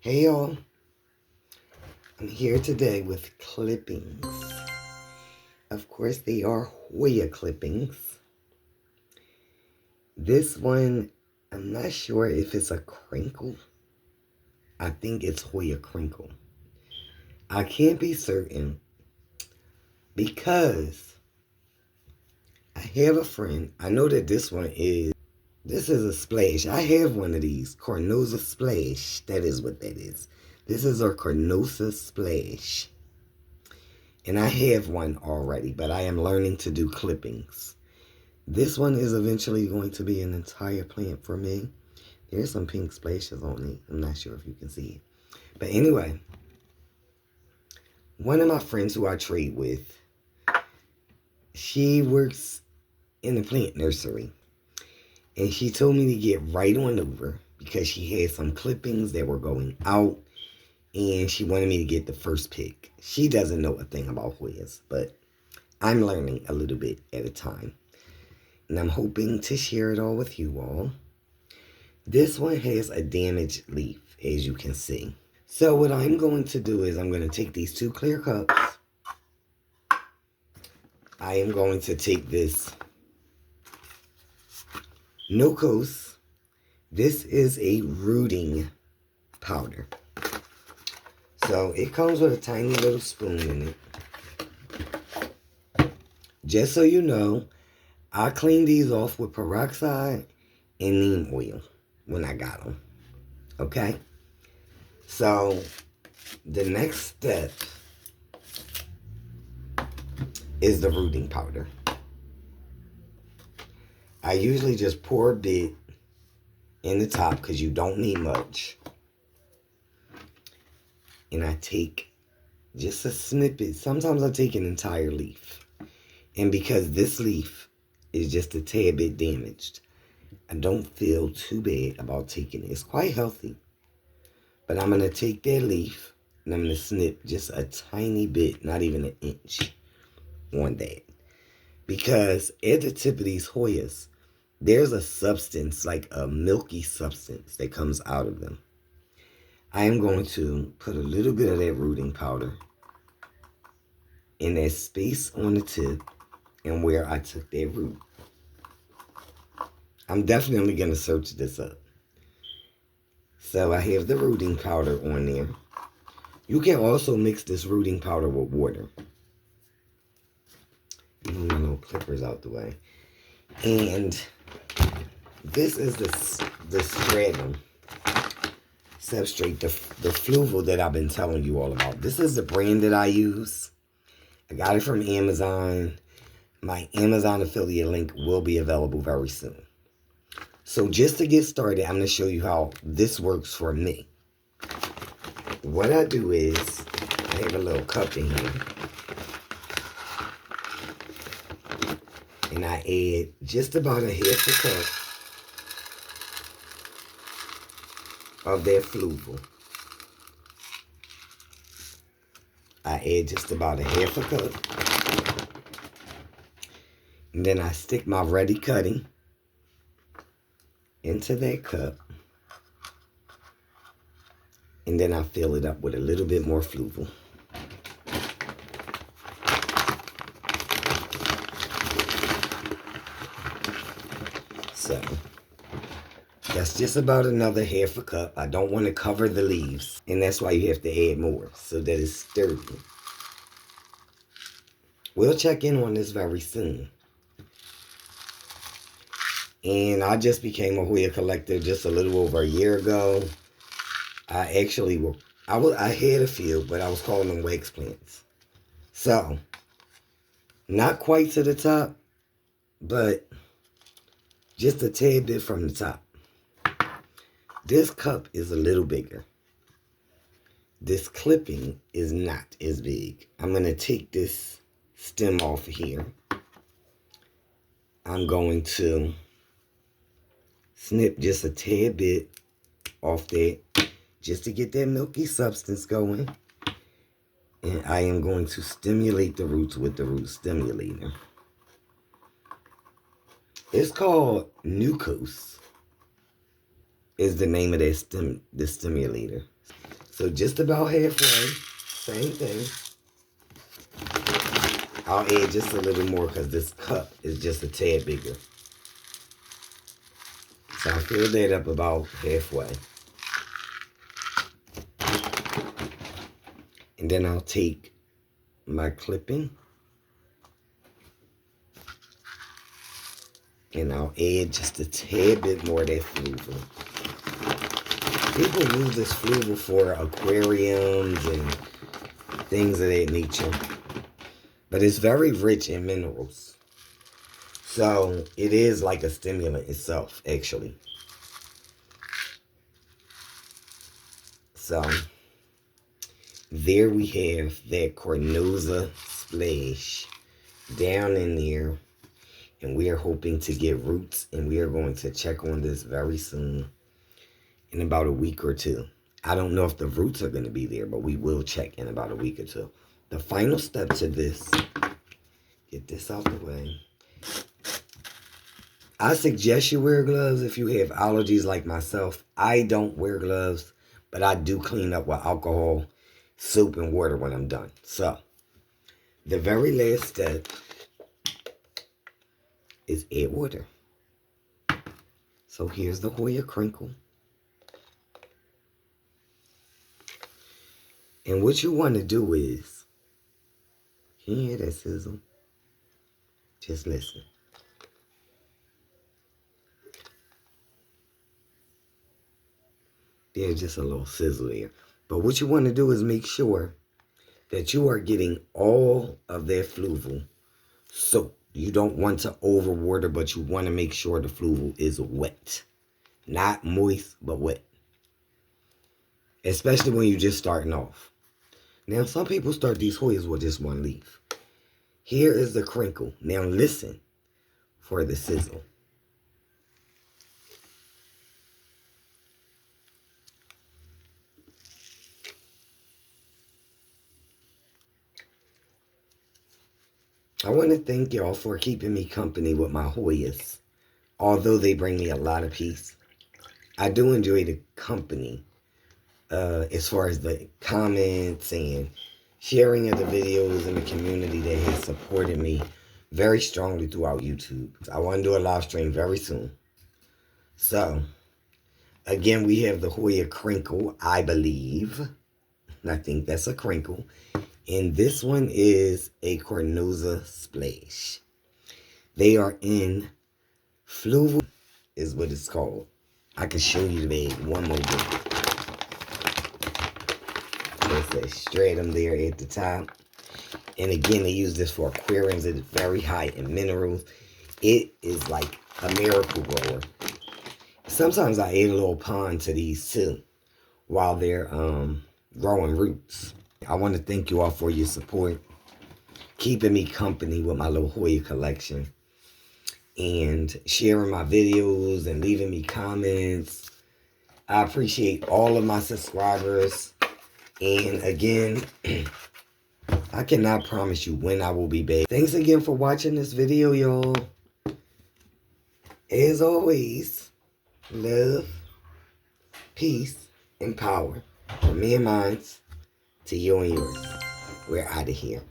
Hey y'all, I'm here today with clippings. Of course, they are Hoya clippings. This one, I'm not sure if it's a crinkle. I think it's Hoya crinkle. I can't be certain because I have a friend. I know that this is a splash. I have one of these, Carnosa splash. That is what that is. This is a Carnosa splash. And I have one already, but I am learning to do clippings. This one is eventually going to be an entire plant for me. There's some pink splashes on it. I'm not sure if you can see it. But anyway, one of my friends who I trade with, she works in the plant nursery. And she told me to get right on over because she had some clippings that were going out. And she wanted me to get the first pick. She doesn't know a thing about Hoyas, but I'm learning a little bit at a time. And I'm hoping to share it all with you all. This one has a damaged leaf, as you can see. So what I'm going to do is I'm going to take these two clear cups. I am going to take this Nocos. This is a rooting powder. So it comes with a tiny little spoon in it. Just so you know, I cleaned these off with peroxide and neem oil when I got them. Okay? So the next step is the rooting powder. I usually just pour a bit in the top because you don't need much. And I take just a snippet. Sometimes I take an entire leaf. And because this leaf is just a tad bit damaged, I don't feel too bad about taking it. It's quite healthy. But I'm going to take that leaf and I'm going to snip just a tiny bit, not even an inch, on that. Because at the tip of these Hoyas, there's a substance, like a milky substance that comes out of them. I am going to put a little bit of that rooting powder in that space on the tip and where I took that root. I'm definitely going to search this up. So I have the rooting powder on there. You can also mix this rooting powder with water. Even my little clippers out the way. And this is the stratum substrate, the fluval that I've been telling you all about. This is the brand that I use. I got it from Amazon. My Amazon affiliate link will be available very soon. So just to get started, I'm going to show you how this works for me. What I do is, I have a little cup in here. And I add just about a half a cup of that fluval. I add just about a half a cup. And then I stick my ready cutting into that cup. And then I fill it up with a little bit more fluval. So that's just about another half a cup. I don't want to cover the leaves. And that's why you have to add more so that it's sturdy. We'll check in on this very soon. And I just became a Hoya collector just a little over a year ago. I had a few, but I was calling them wax plants. So, not quite to the top, but just a tad bit from the top. This cup is a little bigger. This clipping is not as big. I'm going to take this stem off here. I'm going to snip just a tad bit off that just to get that milky substance going. And I am going to stimulate the roots with the root stimulator. It's called Nucos, is the name of that the stimulator. So just about halfway. Same thing. I'll add just a little more because this cup is just a tad bigger. So I'll fill that up about halfway. And then I'll take my clipping and I'll add just a tad bit more of that fluval. People use this fluval for aquariums and things of that nature. But it's very rich in minerals. So it is like a stimulant itself, actually. So there we have that Carnosa splash down in there. And we are hoping to get roots. And we are going to check on this very soon. In about a week or two. I don't know if the roots are going to be there, but we will check in about a week or two. The final step to this, get this out the way. I suggest you wear gloves if you have allergies like myself. I don't wear gloves, but I do clean up with alcohol, soap, and water when I'm done. So, the very last step is add water. So here's the Hoya crinkle. And what you want to do is, can you hear that sizzle? Just listen. There's just a little sizzle there. But what you want to do is make sure that you are getting all of that fluval soaked. You don't want to overwater, but you want to make sure the fluval is wet. Not moist, but wet. Especially when you're just starting off. Now, some people start these Hoyas with just one leaf. Here is the crinkle. Now, listen for the sizzle. I want to thank y'all for keeping me company with my Hoyas. Although they bring me a lot of peace, I do enjoy the company as far as the comments and sharing of the videos in the community that has supported me very strongly throughout YouTube. I want to do a live stream very soon. So, again, we have the Hoya crinkle, I believe. I think that's a crinkle. And this one is a Carnosa splash. They are in fluval, is what it's called. I can show you the bag one more bit. There's a stratum there at the top. And again, they use this for aquariums. It is very high in minerals. It is like a miracle grower. Sometimes I add a little pond to these too while they're growing roots. I want to thank you all for your support, keeping me company with my little Hoya collection, and sharing my videos and leaving me comments. I appreciate all of my subscribers. And again, I cannot promise you when I will be back. Thanks again for watching this video, y'all. As always, love, peace, and power from me and mine to you and yours. We're out of here.